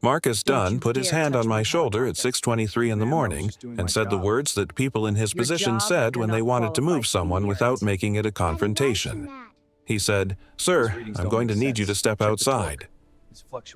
Marcus Dunn put his hand on my shoulder at 6:23 in the morning and said the words that people in his position said when they wanted to move someone without making it a confrontation. He said, "Sir, I'm going to need you to step outside."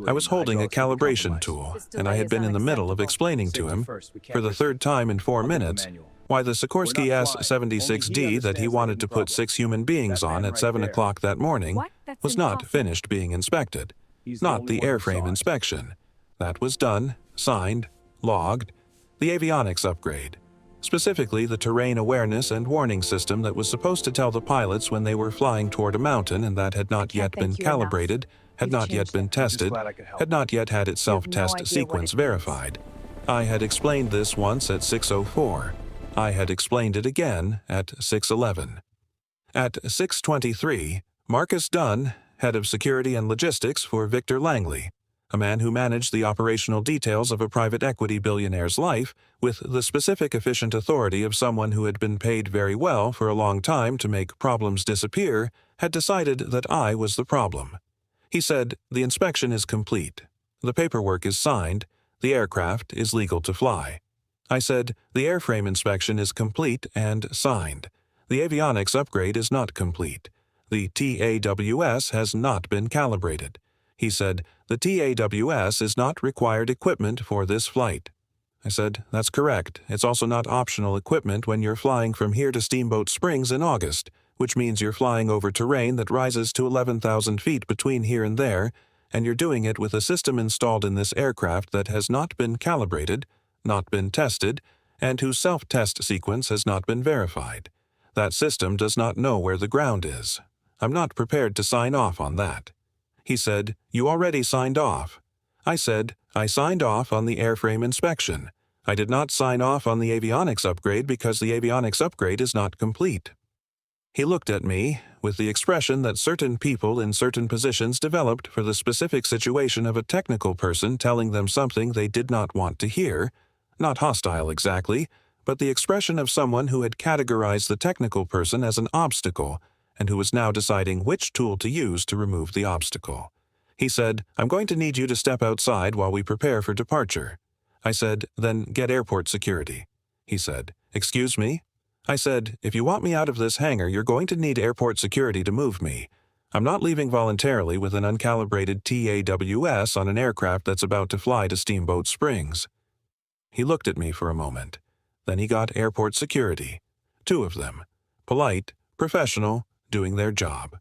I was holding a calibration tool, and I had been in the middle of explaining to him, for the third time in 4 minutes, why the Sikorsky S-76D that he wanted to put 6 human beings on at 7 o'clock that morning was not finished being inspected. Not the airframe inspection. That was done, signed, logged. The avionics upgrade. Specifically the terrain awareness and warning system that was supposed to tell the pilots when they were flying toward a mountain and that had not yet been calibrated, had not yet been tested, had not yet had its self-test sequence verified. I had explained this once at 6:04. I had explained it again at 6:11. At 6:23, Marcus Dunn, head of security and logistics for Victor Langley, a man who managed the operational details of a private equity billionaire's life with the specific efficient authority of someone who had been paid very well for a long time to make problems disappear, had decided that I was the problem. He said, "The inspection is complete. The paperwork is signed. The aircraft is legal to fly." I said, "The airframe inspection is complete and signed. The avionics upgrade is not complete. The TAWS has not been calibrated." He said, "The TAWS is not required equipment for this flight." I said, "That's correct. It's also not optional equipment when you're flying from here to Steamboat Springs in August, which means you're flying over terrain that rises to 11,000 feet between here and there, and you're doing it with a system installed in this aircraft that has not been calibrated, not been tested, and whose self-test sequence has not been verified. That system does not know where the ground is. I'm not prepared to sign off on that." He said, "You already signed off." I said, "I signed off on the airframe inspection. I did not sign off on the avionics upgrade because the avionics upgrade is not complete." He looked at me with the expression that certain people in certain positions developed for the specific situation of a technical person telling them something they did not want to hear, not hostile exactly, but the expression of someone who had categorized the technical person as an obstacle and who was now deciding which tool to use to remove the obstacle. He said, "I'm going to need you to step outside while we prepare for departure." I said, "Then get airport security." He said, "Excuse me?" I said, "If you want me out of this hangar, you're going to need airport security to move me. I'm not leaving voluntarily with an uncalibrated TAWS on an aircraft that's about to fly to Steamboat Springs." He looked at me for a moment. Then he got airport security. 2 of them. Polite, professional, doing their job.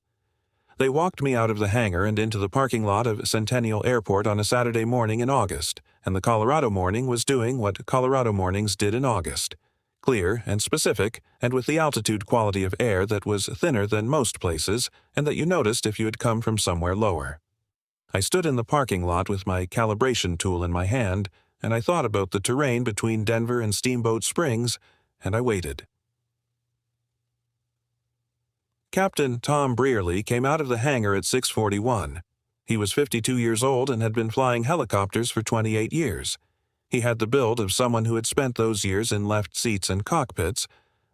They walked me out of the hangar and into the parking lot of Centennial Airport on a Saturday morning in August, and the Colorado morning was doing what Colorado mornings did in August. Clear and specific, and with the altitude quality of air that was thinner than most places, and that you noticed if you had come from somewhere lower. I stood in the parking lot with my calibration tool in my hand, and I thought about the terrain between Denver and Steamboat Springs, and I waited. Captain Tom Brierly came out of the hangar at 6:41. He was 52 years old and had been flying helicopters for 28 years. He had the build of someone who had spent those years in left seats and cockpits,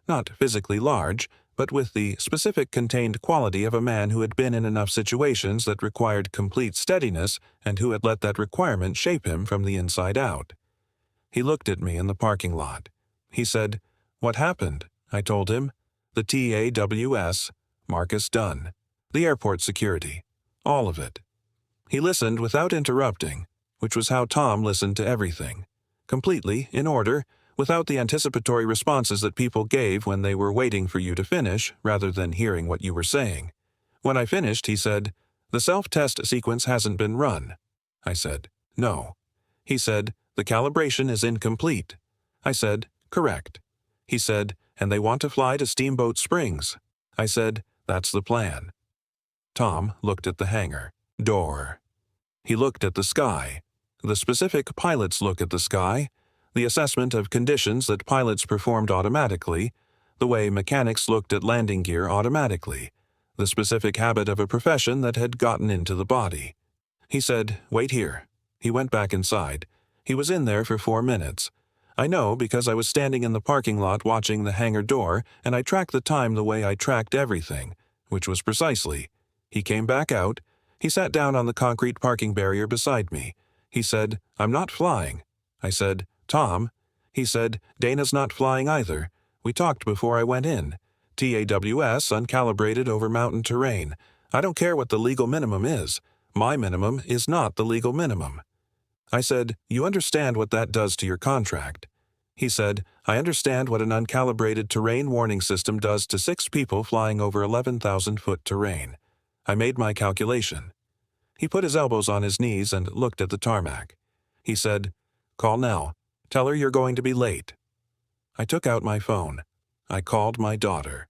not physically large, but with the specific contained quality of a man who had been in enough situations that required complete steadiness and who had let that requirement shape him from the inside out. He looked at me in the parking lot. He said, "What happened?" I told him. "The TAWS, Marcus Dunn, the airport security, all of it." He listened without interrupting, which was how Tom listened to everything. Completely, in order, without the anticipatory responses that people gave when they were waiting for you to finish rather than hearing what you were saying. When I finished, he said, "The self-test sequence hasn't been run." I said, "No." He said, "The calibration is incomplete." I said, "Correct." He said, "And they want to fly to Steamboat Springs." I said, "That's the plan." Tom looked at the hangar door. He looked at the sky. The specific pilot's look at the sky, the assessment of conditions that pilots performed automatically, the way mechanics looked at landing gear automatically, the specific habit of a profession that had gotten into the body. He said, "Wait here." He went back inside. He was in there for 4 minutes. I know because I was standing in the parking lot watching the hangar door, and I tracked the time the way I tracked everything, which was precisely. He came back out. He sat down on the concrete parking barrier beside me. He said, "I'm not flying." I said, "Tom." He said, "Dana's not flying either. We talked before I went in. TAWS, uncalibrated over mountain terrain. I don't care what the legal minimum is. My minimum is not the legal minimum." I said, "You understand what that does to your contract." He said, "I understand what an uncalibrated terrain warning system does to 6 people flying over 11,000-foot terrain. I made my calculation." He put his elbows on his knees and looked at the tarmac. He said, "Call now. Tell her you're going to be late." I took out my phone. I called my daughter.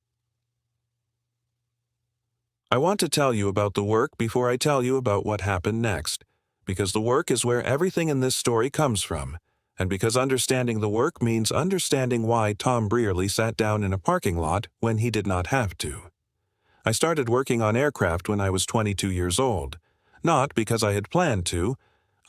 I want to tell you about the work before I tell you about what happened next, because the work is where everything in this story comes from, and because understanding the work means understanding why Tom Brierly sat down in a parking lot when he did not have to. I started working on aircraft when I was 22 years old, not because I had planned to.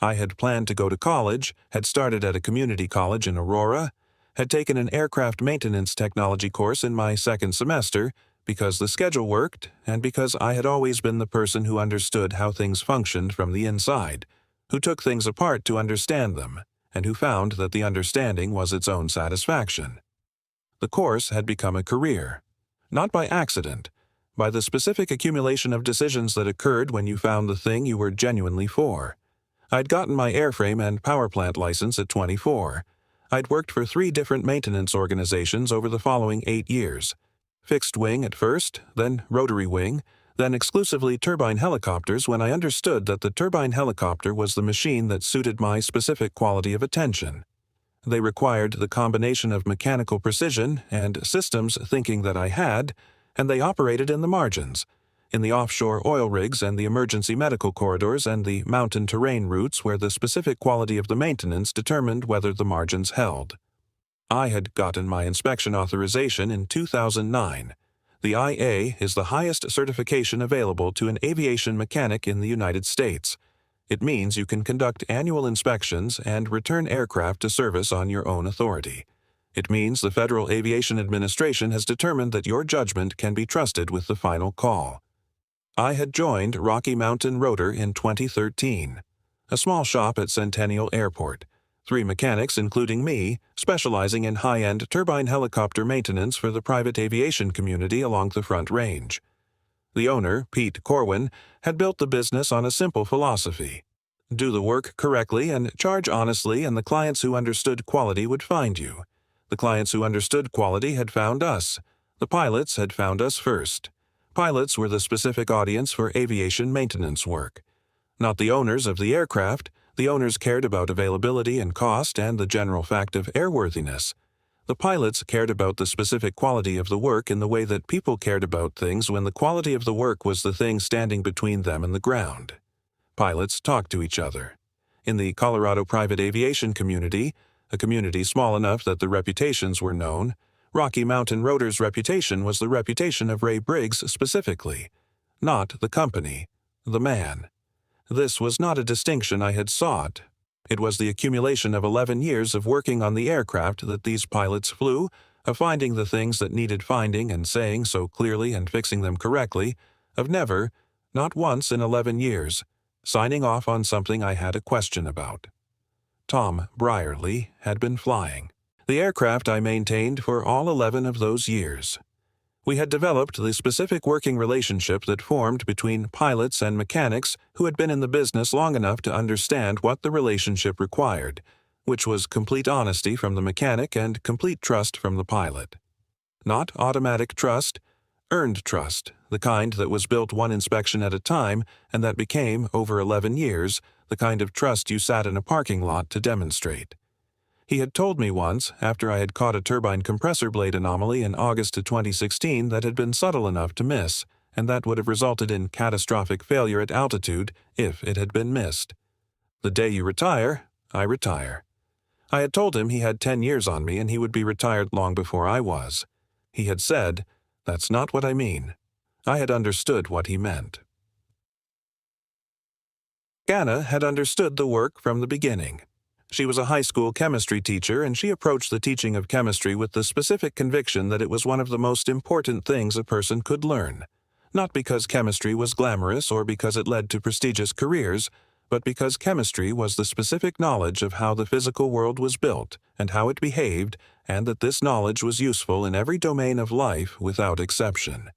I had planned to go to college, had started at a community college in Aurora, had taken an aircraft maintenance technology course in my second semester because the schedule worked and because I had always been the person who understood how things functioned from the inside, who took things apart to understand them, and who found that the understanding was its own satisfaction. The course had become a career, not by accident, by the specific accumulation of decisions that occurred when you found the thing you were genuinely for. I'd gotten my airframe and power plant license at 24. I'd worked for 3 different maintenance organizations over the following 8 years. Fixed wing at first, then rotary wing, then exclusively turbine helicopters when I understood that the turbine helicopter was the machine that suited my specific quality of attention. They required the combination of mechanical precision and systems thinking that I had, and they operated in the margins, in the offshore oil rigs and the emergency medical corridors and the mountain terrain routes where the specific quality of the maintenance determined whether the margins held. I had gotten my inspection authorization in 2009. The IA is the highest certification available to an aviation mechanic in the United States. It means you can conduct annual inspections and return aircraft to service on your own authority. It means the Federal Aviation Administration has determined that your judgment can be trusted with the final call. I had joined Rocky Mountain Rotor in 2013, a small shop at Centennial Airport. 3 mechanics, including me, specializing in high-end turbine helicopter maintenance for the private aviation community along the Front Range. The owner, Pete Corwin, had built the business on a simple philosophy. Do the work correctly and charge honestly, and the clients who understood quality would find you. The clients who understood quality had found us. The pilots had found us first. Pilots were the specific audience for aviation maintenance work. Not the owners of the aircraft. The owners cared about availability and cost and the general fact of airworthiness. The pilots cared about the specific quality of the work in the way that people cared about things when the quality of the work was the thing standing between them and the ground. Pilots talked to each other. In the Colorado private aviation community, a community small enough that the reputations were known, Rocky Mountain Rotor's reputation was the reputation of Ray Briggs specifically, not the company, the man. This was not a distinction I had sought. It was the accumulation of 11 years of working on the aircraft that these pilots flew, of finding the things that needed finding and saying so clearly and fixing them correctly, of never, not once in 11 years, signing off on something I had a question about. Tom Brierly had been flying the aircraft I maintained for all 11 of those years. We had developed the specific working relationship that formed between pilots and mechanics who had been in the business long enough to understand what the relationship required, which was complete honesty from the mechanic and complete trust from the pilot. Not automatic trust, earned trust, the kind that was built one inspection at a time and that became, over 11 years, the kind of trust you sat in a parking lot to demonstrate. He had told me once, after I had caught a turbine compressor blade anomaly in August of 2016 that had been subtle enough to miss, and that would have resulted in catastrophic failure at altitude if it had been missed. The day you retire, I retire. I had told him he had 10 years on me and he would be retired long before I was. He had said, "That's not what I mean." I had understood what he meant. Anna had understood the work from the beginning. She was a high school chemistry teacher, and she approached the teaching of chemistry with the specific conviction that it was one of the most important things a person could learn, not because chemistry was glamorous or because it led to prestigious careers, but because chemistry was the specific knowledge of how the physical world was built and how it behaved, and that this knowledge was useful in every domain of life without exception.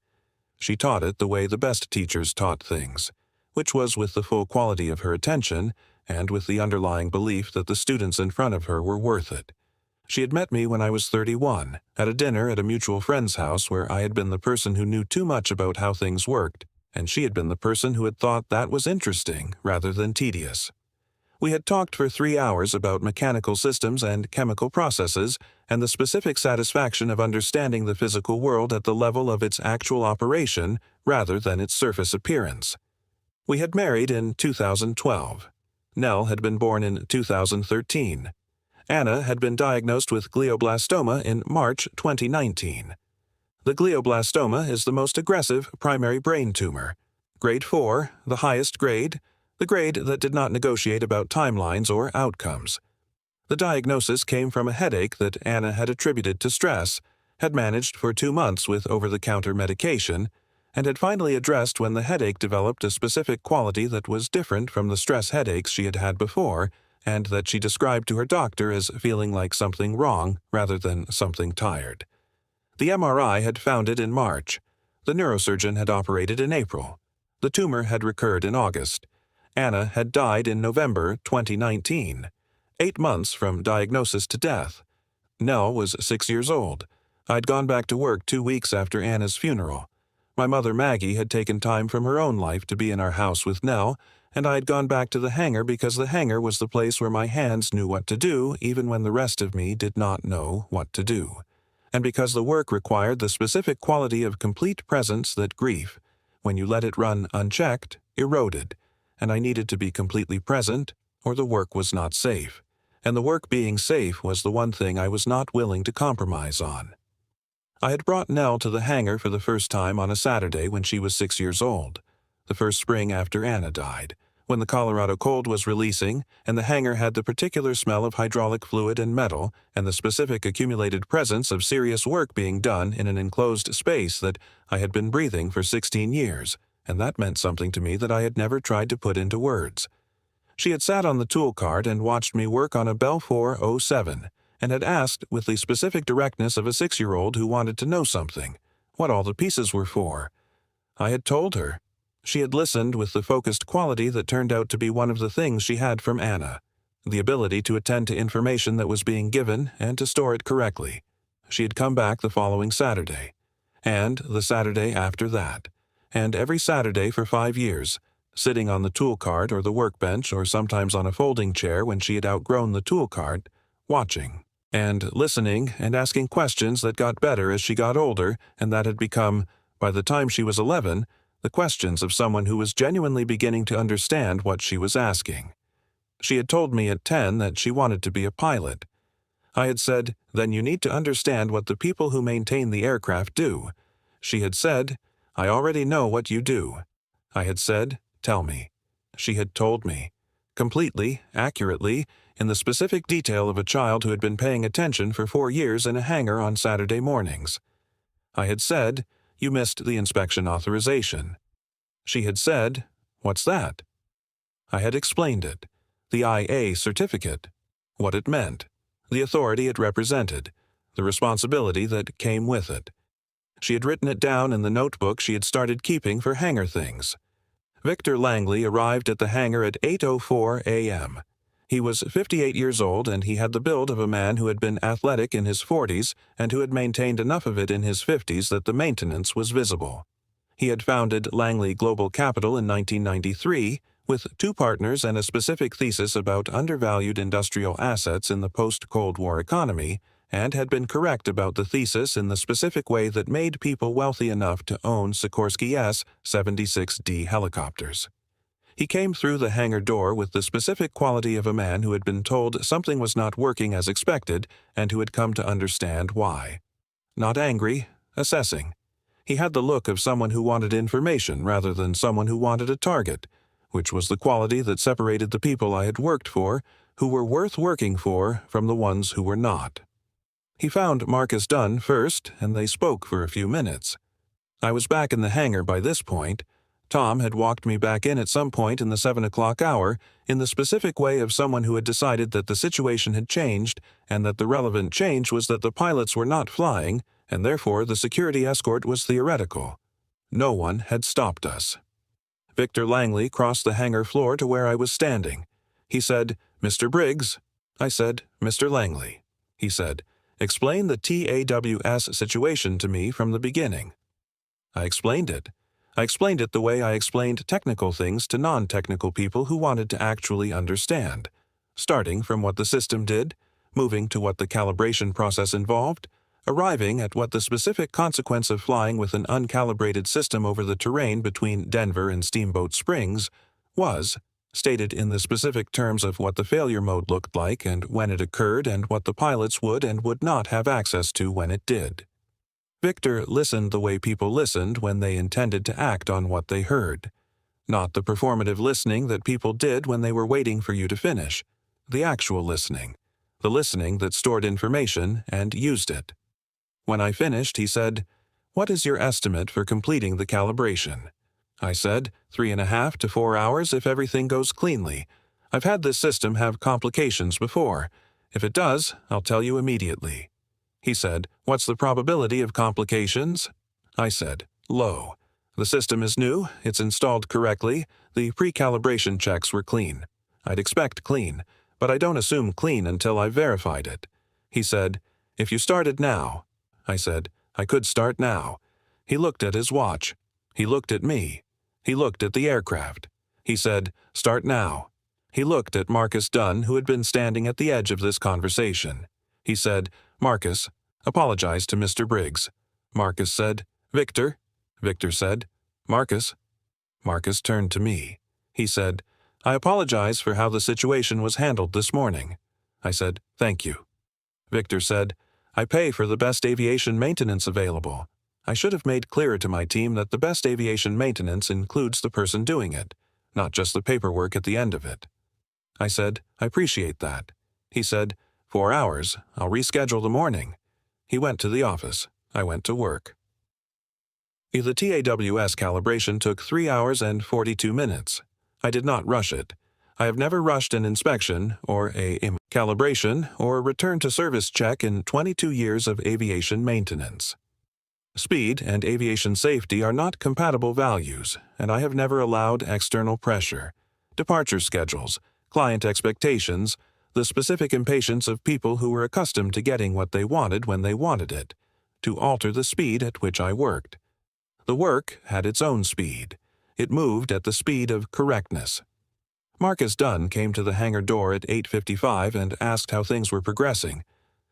She taught it the way the best teachers taught things, which was with the full quality of her attention and with the underlying belief that the students in front of her were worth it. She had met me when I was 31, at a dinner at a mutual friend's house where I had been the person who knew too much about how things worked, and she had been the person who had thought that was interesting rather than tedious. We had talked for 3 hours about mechanical systems and chemical processes and the specific satisfaction of understanding the physical world at the level of its actual operation rather than its surface appearance. We had married in 2012. Nell had been born in 2013. Anna had been diagnosed with glioblastoma in March 2019. The glioblastoma is the most aggressive primary brain tumor. Grade 4, the highest grade, the grade that did not negotiate about timelines or outcomes. The diagnosis came from a headache that Anna had attributed to stress, had managed for 2 months with over-the-counter medication, and had finally addressed when the headache developed a specific quality that was different from the stress headaches she had had before, and that she described to her doctor as feeling like something wrong rather than something tired. The MRI had found it in March. The neurosurgeon had operated in April. The tumor had recurred in August. Anna had died in November 2019, 8 months from diagnosis to death. Nell was 6 years old. I'd gone back to work 2 weeks after Anna's funeral. My mother Maggie had taken time from her own life to be in our house with Nell, and I had gone back to the hangar because the hangar was the place where my hands knew what to do even when the rest of me did not know what to do, and because the work required the specific quality of complete presence that grief, when you let it run unchecked, eroded, and I needed to be completely present or the work was not safe, and the work being safe was the one thing I was not willing to compromise on. I had brought Nell to the hangar for the first time on a Saturday when she was 6 years old, the first spring after Anna died, when the Colorado cold was releasing and the hangar had the particular smell of hydraulic fluid and metal and the specific accumulated presence of serious work being done in an enclosed space that I had been breathing for 16 years, and that meant something to me that I had never tried to put into words. She had sat on the tool cart and watched me work on a Bell 407 and had asked, with the specific directness of a 6-year-old who wanted to know something, what all the pieces were for. I had told her. She had listened with the focused quality that turned out to be one of the things she had from Anna, the ability to attend to information that was being given and to store it correctly. She had come back the following Saturday, and the Saturday after that, and every Saturday for 5 years, sitting on the tool cart or the workbench or sometimes on a folding chair when she had outgrown the tool cart, watching, and listening and asking questions that got better as she got older and that had become, by the time she was 11, the questions of someone who was genuinely beginning to understand what she was asking. She had told me at 10 that she wanted to be a pilot. I had said, then you need to understand what the people who maintain the aircraft do. She had said, I already know what you do. I had said, tell me. She had told me, completely, accurately, in the specific detail of a child who had been paying attention for 4 years in a hangar on Saturday mornings. I had said, you missed the inspection authorization. She had said, what's that? I had explained it, the IA certificate, what it meant, the authority it represented, the responsibility that came with it. She had written it down in the notebook she had started keeping for hangar things. Victor Langley arrived at the hangar at 8:04 a.m. He was 58 years old and he had the build of a man who had been athletic in his 40s and who had maintained enough of it in his 50s that the maintenance was visible. He had founded Langley Global Capital in 1993 with 2 partners and a specific thesis about undervalued industrial assets in the post-Cold War economy, and had been correct about the thesis in the specific way that made people wealthy enough to own Sikorsky S-76D helicopters. He came through the hangar door with the specific quality of a man who had been told something was not working as expected and who had come to understand why. Not angry, assessing. He had the look of someone who wanted information rather than someone who wanted a target, which was the quality that separated the people I had worked for, who were worth working for, from the ones who were not. He found Marcus Dunn first, and they spoke for a few minutes. I was back in the hangar by this point. Tom had walked me back in at some point in the 7 o'clock hour in the specific way of someone who had decided that the situation had changed and that the relevant change was that the pilots were not flying and therefore the security escort was theoretical. No one had stopped us. Victor Langley crossed the hangar floor to where I was standing. He said, "Mr. Briggs." I said, "Mr. Langley." He said, "Explain the TAWS situation to me from the beginning." I explained it. I explained it the way I explained technical things to non-technical people who wanted to actually understand, starting from what the system did, moving to what the calibration process involved, arriving at what the specific consequence of flying with an uncalibrated system over the terrain between Denver and Steamboat Springs was, stated in the specific terms of what the failure mode looked like and when it occurred and what the pilots would and would not have access to when it did. Victor listened the way people listened when they intended to act on what they heard. Not the performative listening that people did when they were waiting for you to finish. The actual listening. The listening that stored information and used it. When I finished, he said, "What is your estimate for completing the calibration?" I said, 3.5 to 4 hours if everything goes cleanly. I've had this system have complications before. If it does, I'll tell you immediately. He said, "What's the probability of complications?" I said, "Low. The system is new, it's installed correctly, the pre-calibration checks were clean. I'd expect clean, but I don't assume clean until I've verified it." He said, "If you started now." I said, "I could start now." He looked at his watch. He looked at me. He looked at the aircraft. He said, "Start now." He looked at Marcus Dunn, who had been standing at the edge of this conversation. He said, "Marcus, apologize to Mr. Briggs." Marcus said, "Victor." Victor said, "Marcus." Marcus turned to me. He said, "I apologize for how the situation was handled this morning." I said, "Thank you." Victor said, "I pay for the best aviation maintenance available. I should have made clearer to my team that the best aviation maintenance includes the person doing it, not just the paperwork at the end of it." I said, "I appreciate that." He said, 4 hours, I'll reschedule the morning." He went to the office. I went to work. The TAWS calibration took 3 hours and 42 minutes. I did not rush it. I have never rushed an inspection, or a calibration, or return to service check in 22 years of aviation maintenance. Speed and aviation safety are not compatible values, and I have never allowed external pressure, departure schedules, client expectations, the specific impatience of people who were accustomed to getting what they wanted when they wanted it, to alter the speed at which I worked. The work had its own speed. It moved at the speed of correctness. Marcus Dunn came to the hangar door at 8:55 and asked how things were progressing.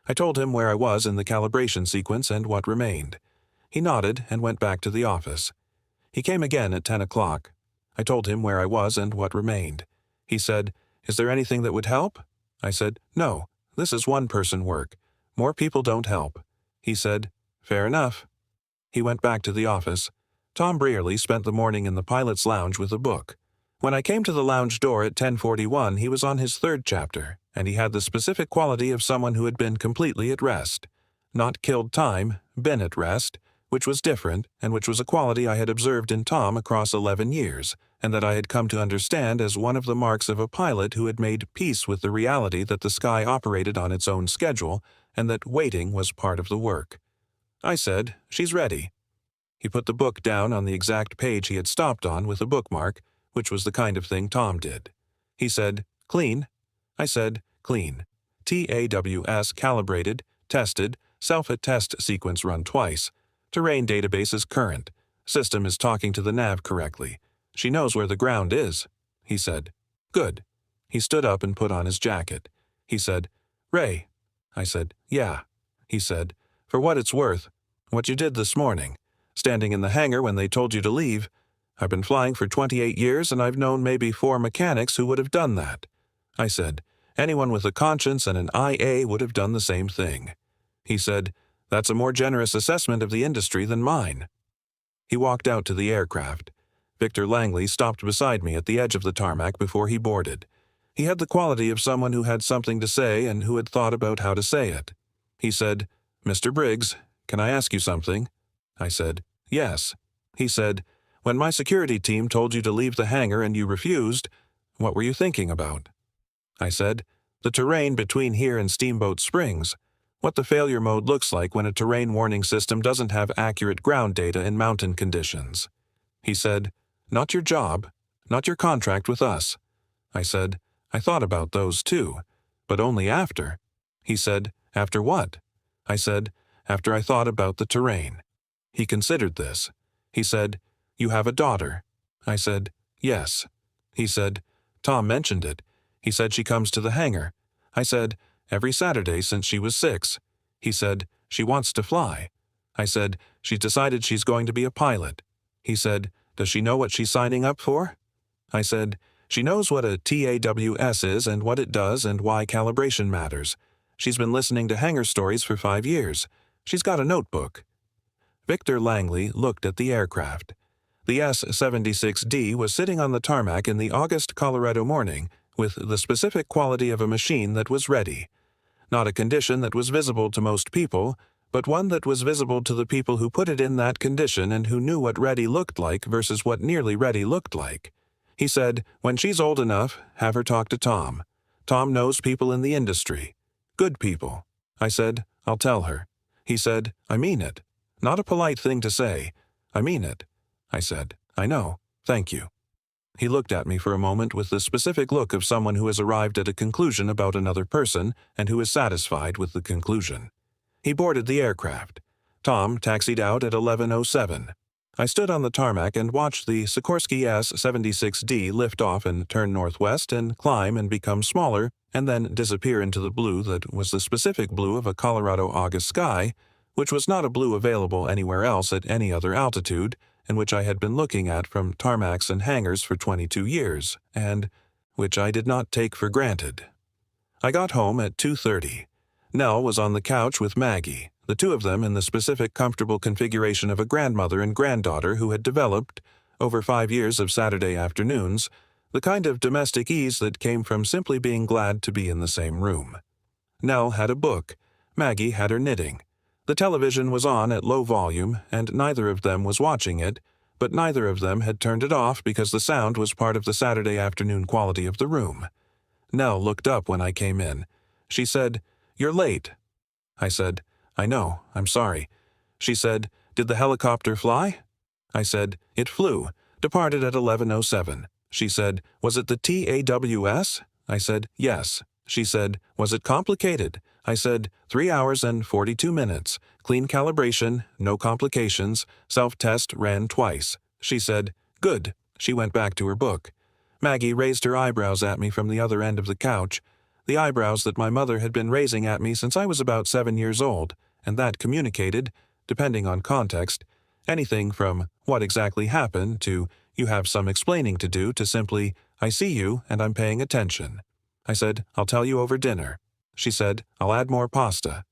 I told him where I was in the calibration sequence and what remained. He nodded and went back to the office. He came again at 10 o'clock. I told him where I was and what remained. He said, "Is there anything that would help?" I said, "No, this is one-person work. More people don't help." He said, "Fair enough." He went back to the office. Tom Brierly spent the morning in the pilot's lounge with a book. When I came to the lounge door at 10:41, he was on his 3rd chapter, and he had the specific quality of someone who had been completely at rest. Not killed time, been at rest, which was different and which was a quality I had observed in Tom across 11 years, and that I had come to understand as one of the marks of a pilot who had made peace with the reality that the sky operated on its own schedule and that waiting was part of the work. I said, "She's ready." He put the book down on the exact page he had stopped on with a bookmark, which was the kind of thing Tom did. He said, "Clean?" I said, "Clean. TAWS calibrated, tested, self-attest sequence run twice. Terrain database is current. System is talking to the nav correctly. She knows where the ground is." He said, "Good." He stood up and put on his jacket. He said, "Ray." I said, "Yeah." He said, "For what it's worth, what you did this morning, standing in the hangar when they told you to leave, I've been flying for 28 years and I've known maybe 4 mechanics who would have done that." I said, "Anyone with a conscience and an IA would have done the same thing." He said, "That's a more generous assessment of the industry than mine." He walked out to the aircraft. Victor Langley stopped beside me at the edge of the tarmac before he boarded. He had the quality of someone who had something to say and who had thought about how to say it. He said, "Mr. Briggs, can I ask you something?" I said, "Yes." He said, When my security team told you to leave the hangar and you refused, what were you thinking about? I said, the terrain between here and Steamboat Springs. What the failure mode looks like when a terrain warning system doesn't have accurate ground data in mountain conditions. He said, not your job, not your contract with us. I said, I thought about those too, but only after. He said, after what? I said, after I thought about the terrain. He considered this. He said, you have a daughter. I said, yes. He said, Tom mentioned it. He said she comes to the hangar. I said, every Saturday since she was 6. He said, she wants to fly. I said, she's decided she's going to be a pilot. He said, does she know what she's signing up for? I said, she knows what a TAWS is and what it does and why calibration matters. She's been listening to hangar stories for 5 years. She's got a notebook. Victor Langley looked at the aircraft. The S-76D was sitting on the tarmac in the August Colorado morning with the specific quality of a machine that was ready. Not a condition that was visible to most people, but one that was visible to the people who put it in that condition and who knew what ready looked like versus what nearly ready looked like. He said, when she's old enough, have her talk to Tom. Tom knows people in the industry. Good people. I said, I'll tell her. He said, I mean it. Not a polite thing to say. I mean it. I said, I know. Thank you. He looked at me for a moment with the specific look of someone who has arrived at a conclusion about another person and who is satisfied with the conclusion. He boarded the aircraft. Tom taxied out at 11:07. I stood on the tarmac and watched the Sikorsky S-76D lift off and turn northwest and climb and become smaller and then disappear into the blue that was the specific blue of a Colorado August sky, which was not a blue available anywhere else at any other altitude, and which I had been looking at from tarmacs and hangars for 22 years, and which I did not take for granted. I got home at 2:30. Nell was on the couch with Maggie, the two of them in the specific comfortable configuration of a grandmother and granddaughter who had developed, over 5 years of Saturday afternoons, the kind of domestic ease that came from simply being glad to be in the same room. Nell had a book. Maggie had her knitting. The television was on at low volume, and neither of them was watching it, but neither of them had turned it off because the sound was part of the Saturday afternoon quality of the room. Nell looked up when I came in. She said, "You're late." I said, "I know, I'm sorry." She said, "Did the helicopter fly?" I said, "It flew, departed at 11:07. She said, "Was it the TAWS?" I said, "Yes." She said, "Was it complicated?" I said, 3 hours and 42 minutes, clean calibration, no complications, self-test ran twice. She said, "Good." She went back to her book. Maggie raised her eyebrows at me from the other end of the couch, the eyebrows that my mother had been raising at me since I was about 7 years old, and that communicated, depending on context, anything from "what exactly happened" to "you have some explaining to do" to simply "I see you and I'm paying attention." I said, "I'll tell you over dinner." She said, "I'll add more pasta."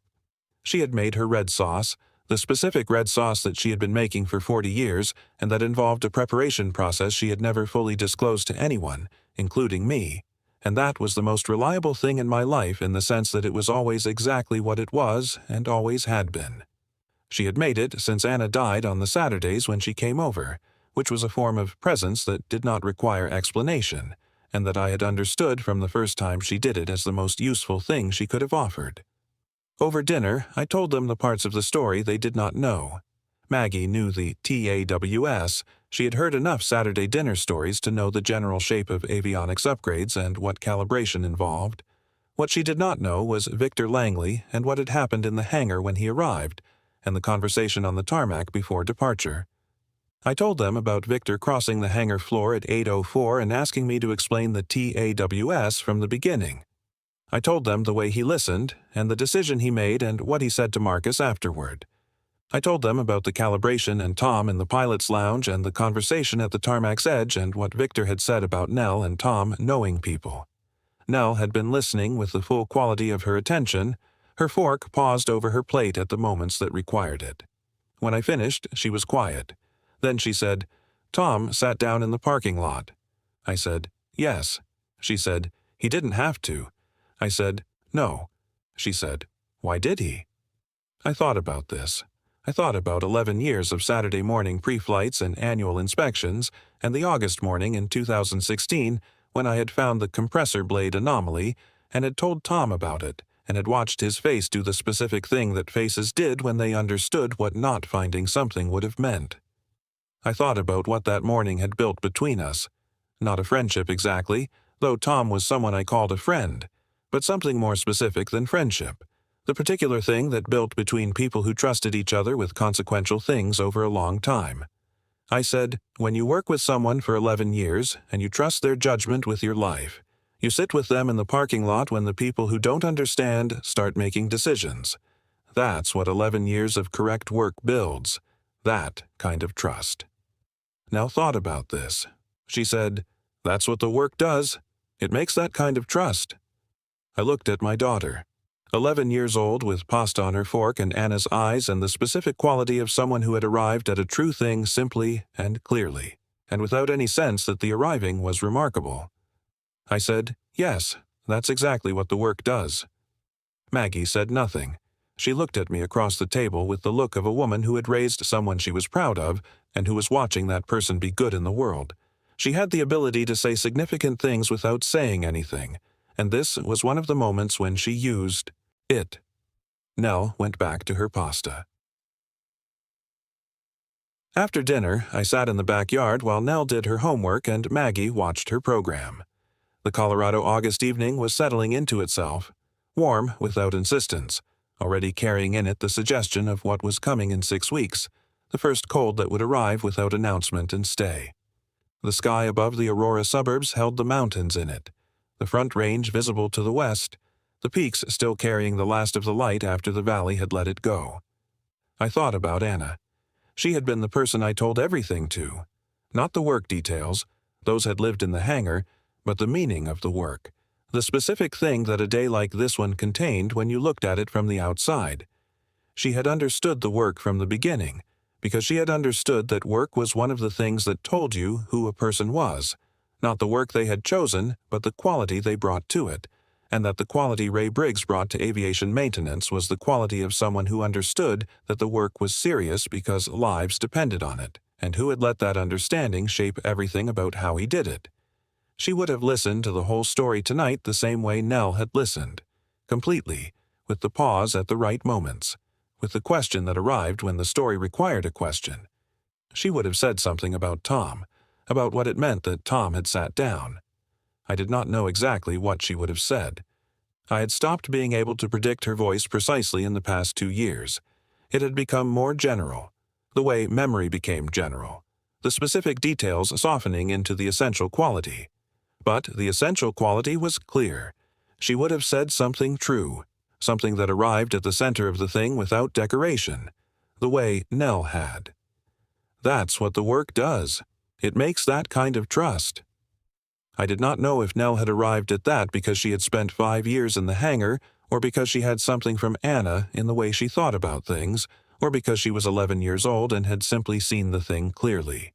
She had made her red sauce, the specific red sauce that she had been making for 40 years and that involved a preparation process she had never fully disclosed to anyone, including me. And that was the most reliable thing in my life in the sense that it was always exactly what it was and always had been. She had made it since Anna died on the Saturdays when she came over, which was a form of presence that did not require explanation, and that I had understood from the first time she did it as the most useful thing she could have offered. Over dinner, I told them the parts of the story they did not know. Maggie knew the TAWS. She had heard enough Saturday dinner stories to know the general shape of avionics upgrades and what calibration involved. What she did not know was Victor Langley and what had happened in the hangar when he arrived, and the conversation on the tarmac before departure. I told them about Victor crossing the hangar floor at 8:04 and asking me to explain the TAWS from the beginning. I told them the way he listened, and the decision he made and what he said to Marcus afterward. I told them about the calibration and Tom in the pilot's lounge and the conversation at the tarmac's edge and what Victor had said about Nell and Tom knowing people. Nell had been listening with the full quality of her attention. Her fork paused over her plate at the moments that required it. When I finished, she was quiet. Then she said, "Tom sat down in the parking lot." I said, "Yes." She said, "He didn't have to." I said, "No." She said, "Why did he?" I thought about this. I thought about 11 years of Saturday morning pre-flights and annual inspections, and the August morning in 2016 when I had found the compressor blade anomaly and had told Tom about it, and had watched his face do the specific thing that faces did when they understood what not finding something would have meant. I thought about what that morning had built between us. Not a friendship exactly, though Tom was someone I called a friend, but something more specific than friendship. The particular thing that built between people who trusted each other with consequential things over a long time. I said, when you work with someone for 11 years and you trust their judgment with your life, you sit with them in the parking lot when the people who don't understand start making decisions. That's what 11 years of correct work builds. That kind of trust. Now thought about this. She said, that's what the work does. It makes that kind of trust. I looked at my daughter. 11 years old with pasta on her fork and Anna's eyes and the specific quality of someone who had arrived at a true thing simply and clearly, and without any sense that the arriving was remarkable. I said, yes, that's exactly what the work does. Maggie said nothing. She looked at me across the table with the look of a woman who had raised someone she was proud of and who was watching that person be good in the world. She had the ability to say significant things without saying anything, and this was one of the moments when she used it. Nell went back to her pasta. After dinner, I sat in the backyard while Nell did her homework and Maggie watched her program. The Colorado August evening was settling into itself, warm without insistence, already carrying in it the suggestion of what was coming in 6 weeks, the first cold that would arrive without announcement and stay. The sky above the Aurora suburbs held the mountains in it, the Front Range visible to the west, the peaks still carrying the last of the light after the valley had let it go. I thought about Anna. She had been the person I told everything to. Not the work details, those had lived in the hangar, but the meaning of the work, the specific thing that a day like this one contained when you looked at it from the outside. She had understood the work from the beginning, because she had understood that work was one of the things that told you who a person was, not the work they had chosen, but the quality they brought to it, and that the quality Ray Briggs brought to aviation maintenance was the quality of someone who understood that the work was serious because lives depended on it, and who had let that understanding shape everything about how he did it. She would have listened to the whole story tonight the same way Nell had listened, completely, with the pause at the right moments, with the question that arrived when the story required a question. She would have said something about Tom, about what it meant that Tom had sat down. I did not know exactly what she would have said. I had stopped being able to predict her voice precisely in the past 2 years. It had become more general, the way memory became general, the specific details softening into the essential quality. But the essential quality was clear. She would have said something true, something that arrived at the center of the thing without decoration, the way Nell had. That's what the work does. It makes that kind of trust. I did not know if Nell had arrived at that because she had spent 5 years in the hangar, or because she had something from Anna in the way she thought about things, or because she was 11 years old and had simply seen the thing clearly.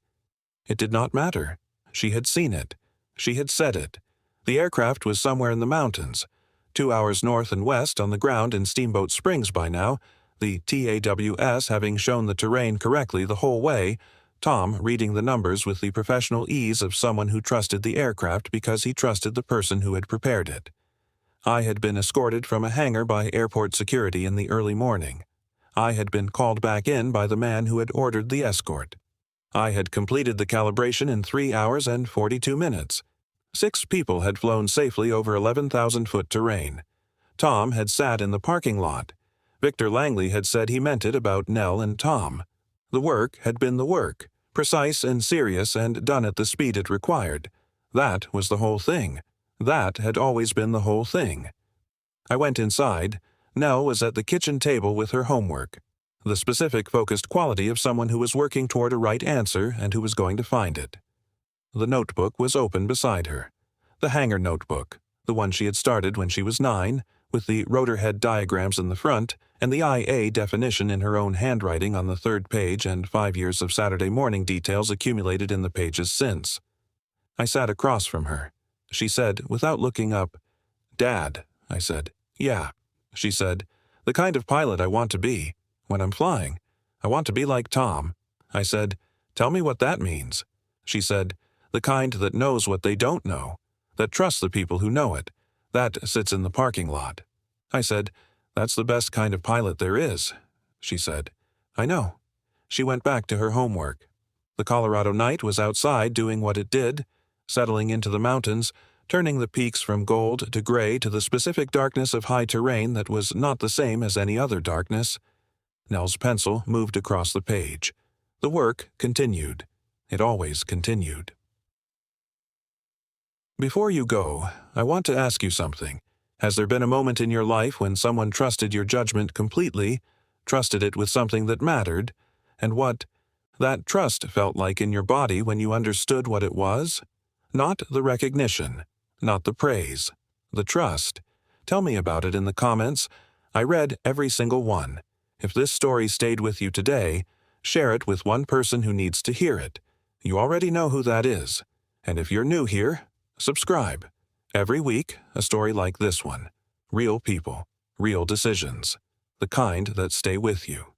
It did not matter. She had seen it. She had said it. The aircraft was somewhere in the mountains, 2 hours north and west on the ground in Steamboat Springs by now, the TAWS having shown the terrain correctly the whole way, Tom reading the numbers with the professional ease of someone who trusted the aircraft because he trusted the person who had prepared it. I had been escorted from a hangar by airport security in the early morning. I had been called back in by the man who had ordered the escort. I had completed the calibration in 3 hours and 42 minutes. 6 people had flown safely over 11,000-foot terrain. Tom had sat in the parking lot. Victor Langley had said he meant it about Nell and Tom. The work had been the work, precise and serious and done at the speed it required. That was the whole thing. That had always been the whole thing. I went inside. Nell was at the kitchen table with her homework, the specific focused quality of someone who was working toward a right answer and who was going to find it. The notebook was open beside her. The hangar notebook, the one she had started when she was 9, with the rotor head diagrams in the front and the IA definition in her own handwriting on the 3rd page and 5 years of Saturday morning details accumulated in the pages since. I sat across from her. She said, without looking up, "Dad," I said. "Yeah," she said, "the kind of pilot I want to be, when I'm flying. I want to be like Tom. I said, tell me what that means. She said, the kind that knows what they don't know, that trusts the people who know it, that sits in the parking lot. I said, that's the best kind of pilot there is. She said, I know. She went back to her homework. The Colorado night was outside doing what it did, settling into the mountains, turning the peaks from gold to gray to the specific darkness of high terrain that was not the same as any other darkness. Nell's pencil moved across the page. The work continued. It always continued. Before you go, I want to ask you something. Has there been a moment in your life when someone trusted your judgment completely, trusted it with something that mattered, and what that trust felt like in your body when you understood what it was? Not the recognition, not the praise, the trust. Tell me about it in the comments. I read every single one. If this story stayed with you today, share it with one person who needs to hear it. You already know who that is. And if you're new here, subscribe. Every week, a story like this one. Real people, real decisions. The kind that stay with you.